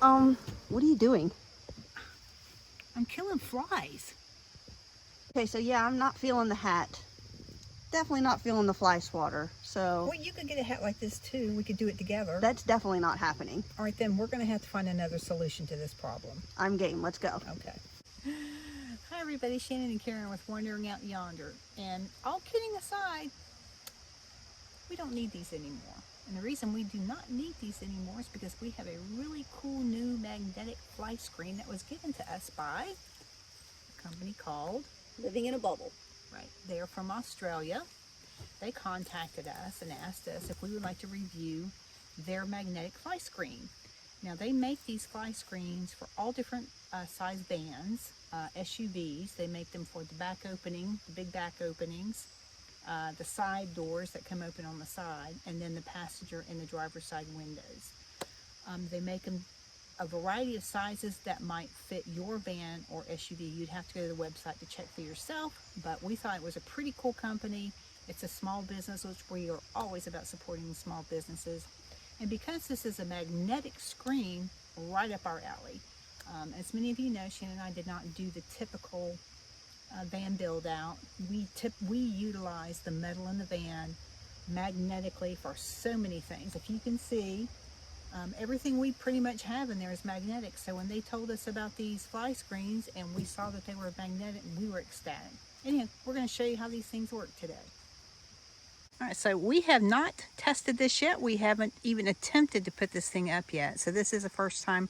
What are you doing? I'm killing flies. Okay, so yeah, I'm not feeling the hat. Definitely not feeling the fly swatter. So Well, you could get a hat like this too. We could do it together. that's definitely not happening. All right, then we're going to have to find another solution to this problem. I'm game. Let's go. Okay. Hi everybody, Shannon and Karen with Wandering Out Yonder. And all kidding aside, we don't need these anymore. And the reason we do not need these anymore is because we have a really cool new magnetic fly screen that was given to us by a company called Living in a bubble. Right. They are from Australia. They contacted us and asked us if we would like to review their magnetic fly screen. Now they make these fly screens for all different size vans, SUVs. They make them for the back opening, the big back openings, the side doors that come open on the side, and then the passenger and the driver's side windows. They make them a variety of sizes that might fit your van or SUV. You'd have to go to the website to check for yourself, but we thought it was a pretty cool company. It's a small business, which we are always about supporting small businesses. And because this is a magnetic screen, right up our alley. As many of you know, Shannon and I did not do the typical van build out. We utilize the metal in the van magnetically for so many things. If you can see, everything we pretty much have in there is magnetic. So when they told us about these fly screens and we saw that they were magnetic, we were ecstatic. Anyhow, we're going to show you how these things work today. All right, so we have not tested this yet. We haven't even attempted to put this thing up yet. So this is the first time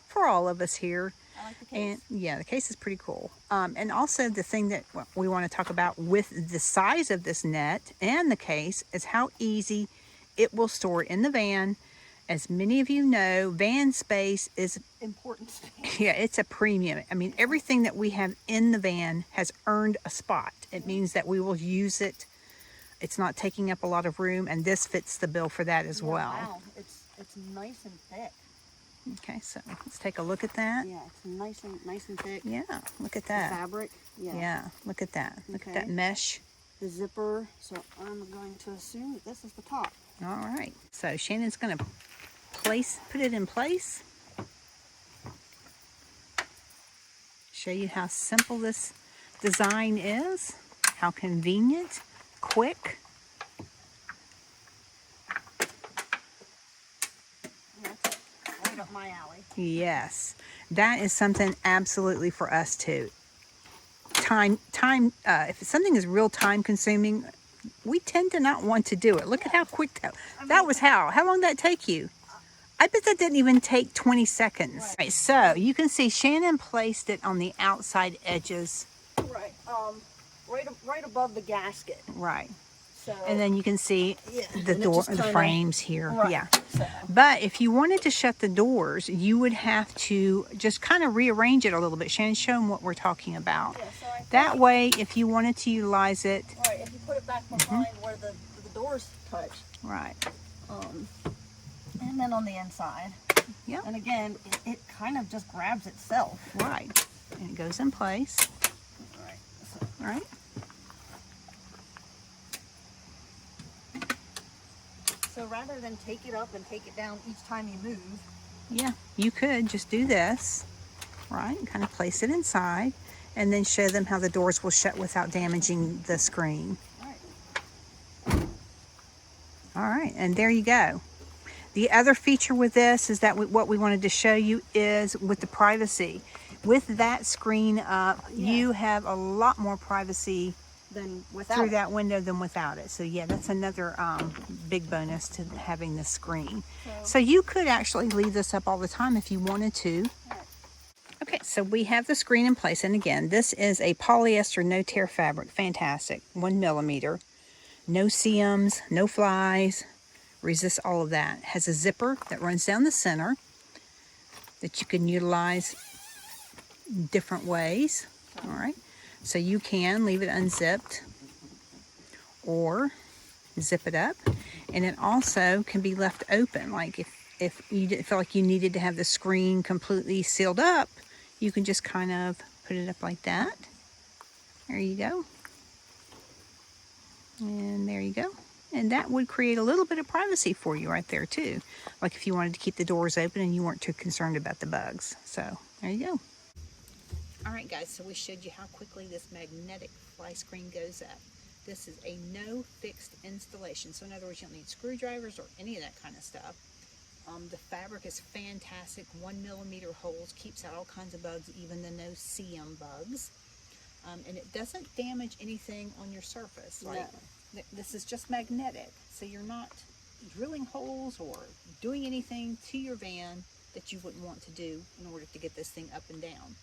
for all of us here. I like the case. And yeah, the case is pretty cool. And also the thing that we want to talk about with the size of this net and the case is how easy it will store in the van. As many of you know, van space is Important space. yeah, it's a premium. I mean, everything that we have in the van has earned a spot. It means that we will use it. It's not taking up a lot of room, and this fits the bill for that as well. Wow, it's nice and thick. Okay, so let's take a look at that. Yeah, it's nice and thick. Yeah, look at The that. fabric. Yeah. Yeah, look at that. Look at that Okay. mesh. The zipper. So I'm going to assume that this is the top. All right, so Shannon's going to put it in place. Show you how simple this design is, how convenient, quick. That's right up my alley. Yes, that is something absolutely for us too. If something is real time consuming, we tend to not want to do it. Look at how quick that was. How long did that take you? I bet that didn't even take 20 seconds. Right. Right, so you can see Shannon placed it on the outside edges. Right. Right above the gasket. Right. So. And then you can see Yeah, the and it door, just the kinda- frames here. Right. Yeah. So. But if you wanted to shut the doors, you would have to just kind of rearrange it a little bit. Shannon, show them what we're talking about. Yeah, so I think, That way, if you wanted to utilize it, right, if you put it back behind where the doors touch, right. and then on the inside. Yeah. And again, it kind of just grabs itself. Right. And it goes in place. Right. So, Right. so rather than take it up and take it down each time you move, Yeah. You could just do this, right? And kind of place it inside and then show them how the doors will shut without damaging the screen. right. All right. And there you go. The other feature with this is that what we wanted to show you is with the privacy. With that screen up, you have a lot more privacy Then without through it. that window than without it. So yeah, that's another big bonus to having this screen. So you could actually leave this up all the time if you wanted to. Right. Okay, so we have the screen in place. And again, this is a polyester no tear fabric. Fantastic. 1 millimeter. No seams, no flies. Resists all of that. Has a zipper that runs down the center that you can utilize different ways. All right. So you can leave it unzipped or zip it up. And it also can be left open. Like if you didn't feel like you needed to have the screen completely sealed up, you can just kind of put it up like that. There you go. And there you go. And that would create a little bit of privacy for you right there too. Like if you wanted to keep the doors open and you weren't too concerned about the bugs. So there you go. All right guys, so we showed you how quickly this magnetic fly screen goes up. This is a no fixed installation. So in other words, you don't need screwdrivers or any of that kind of stuff. The fabric is fantastic. 1mm holes, keeps out all kinds of bugs, even the no-see-em bugs. And it doesn't damage anything on your surface. Like, no. This is just magnetic, so you're not drilling holes or doing anything to your van that you wouldn't want to do in order to get this thing up and down.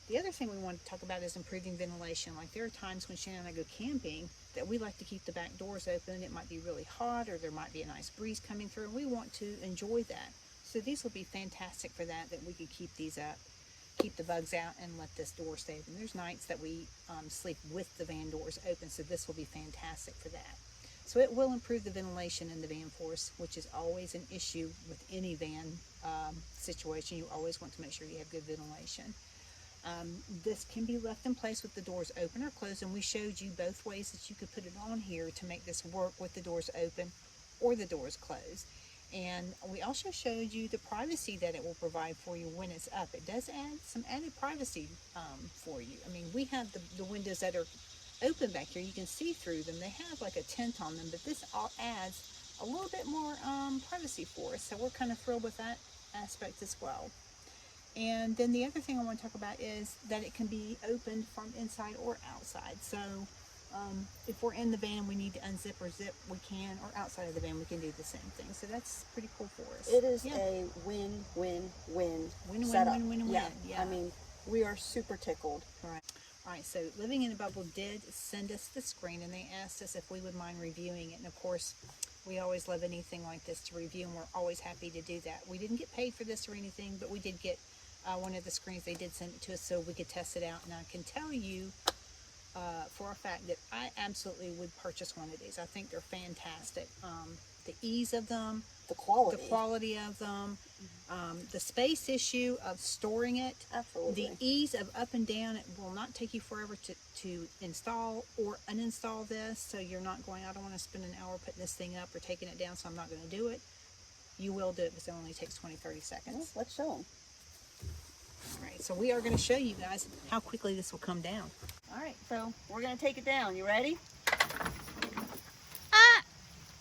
The other thing we want to talk about is improving ventilation. Like there are times when Shannon and I go camping that we like to keep the back doors open. It might be really hot or there might be a nice breeze coming through, and we want to enjoy that. So these will be fantastic for that we could keep these up, keep the bugs out, and let this door stay open. There's nights that we sleep with the van doors open, so this will be fantastic for that. So it will improve the ventilation in the van for us, which is always an issue with any van situation. You always want to make sure you have good ventilation. This can be left in place with the doors open or closed, and we showed you both ways that you could put it on here to make this work with the doors open or the doors closed. And we also showed you the privacy that it will provide for you when it's up. It does add some added privacy for you. I mean, we have the windows that are open back here. You can see through them. They have like a tint on them, but this all adds a little bit more privacy for us. So we're kind of thrilled with that aspect as well. And then the other thing I want to talk about is that it can be opened from inside or outside. So if we're in the van and we need to unzip or zip, we can, or outside of the van we can do the same thing. So that's pretty cool for us. It is a win-win-win setup. Win-win-win-win-win. Yeah. I mean, we are super tickled. Right. All right, so Living in a Bubble did send us the screen, and they asked us if we would mind reviewing it. And of course, we always love anything like this to review, and we're always happy to do that. We didn't get paid for this or anything, but we did get one of the screens. They did send it to us so we could test it out. And I can tell you for a fact that I absolutely would purchase one of these. I think they're fantastic. The ease of them, the quality of them, the space issue of storing it, absolutely, the ease of up and down. It will not take you forever to install or uninstall this, so you're not going, I don't want to spend an hour putting this thing up or taking it down, so I'm not going to do it. You will do it because it only takes 20-30 seconds. Well, let's show them. All right, so we are going to show you guys how quickly this will come down. All right, so we're going to take it down. You ready?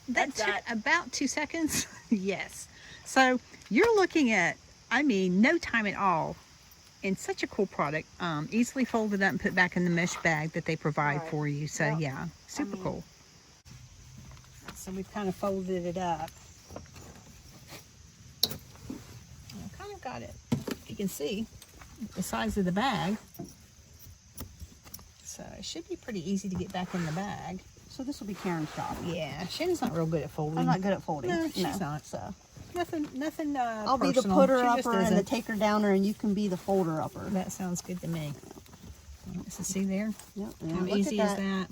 That took about 2 seconds. Yes. So you're looking at, I mean, no time at all. And such a cool product. Easily folded up and put back in the mesh bag that they provide for you. So yeah, super cool. So we've kind of folded it up. I kind of got it. You can see the size of the bag. So it should be pretty easy to get back in the bag. So this will be Karen's job. Yeah, Shannon's not real good at folding. I'm not good at folding. No, she's not. So nothing. I'll be the putter upper and the taker downer, and you can be the folder upper. That sounds good to me. So see there? Yep. How easy is that?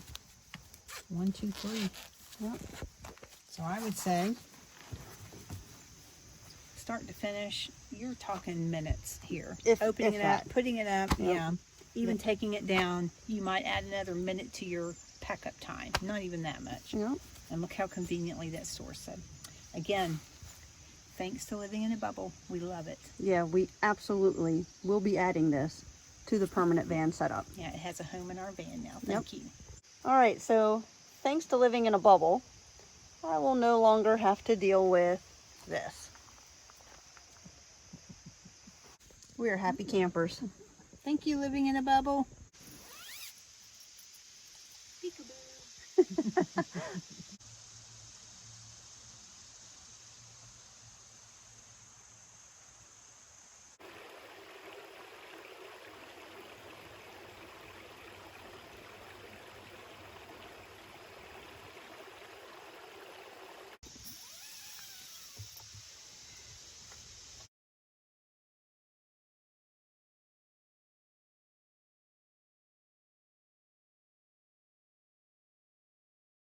1, 2, 3. Yep. So I would say, start to finish, you're talking minutes here. Opening it up, putting it up, yeah. Even taking it down, you might add another minute to your pack up time. Not even that much. Yep. And look how conveniently that store said. Again, thanks to Living in a Bubble. We love it. Yeah, we absolutely will be adding this to the permanent van setup. Yeah, it has a home in our van now. Thank you. All right, so thanks to Living in a Bubble, I will no longer have to deal with this. We are happy campers. Thank you, Living in a Bubble. Peekaboo.